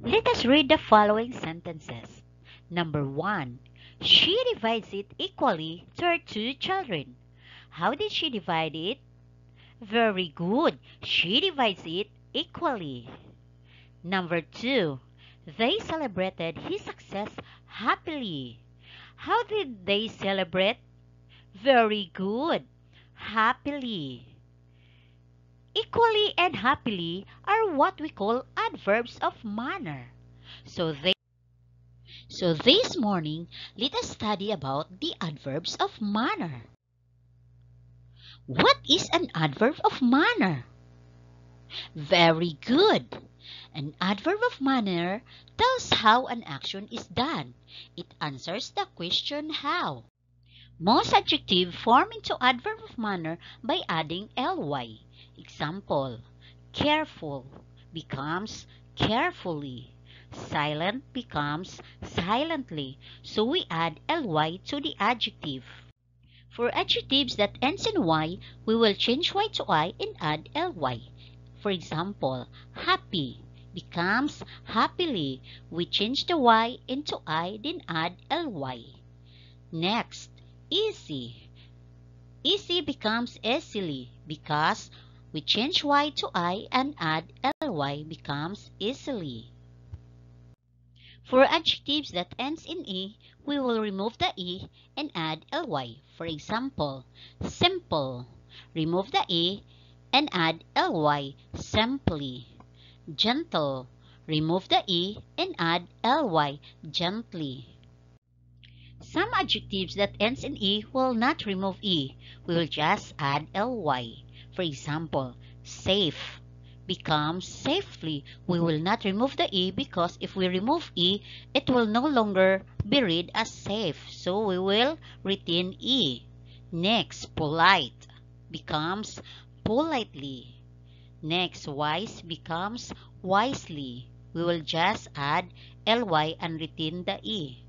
Let us read the following sentences. Number 1. She divides it equally to her two children. How did she divide it? Very good. She divides it equally. Number 2. They celebrated his success happily. How did they celebrate? Very good. Happily. Equally and happily are what we call adverbs of manner. So this morning, let us study about the adverbs of manner. What is an adverb of manner? Very good. An adverb of manner tells how an action is done. It answers the question how. Most adjectives form into adverb of manner by adding ly. Example, careful becomes carefully. Silent becomes silently. So we add ly to the adjective. For adjectives that ends in y, we will change y to I and add ly. For example, happy becomes happily. We change the y into I, then add ly. Next, easy. Easy becomes easily because we change y to I and add ly becomes easily. For adjectives that ends in e, we will remove the e and add ly. For example, simple. Remove the e and add ly, simply. Gentle. Remove the e and add ly, gently. Some adjectives that ends in e will not remove e. We will just add ly. For example, safe becomes safely. We will not remove the e because if we remove e, it will no longer be read as safe. So we will retain e. Next, polite becomes politely. Next, wise becomes wisely. We will just add ly and retain the e.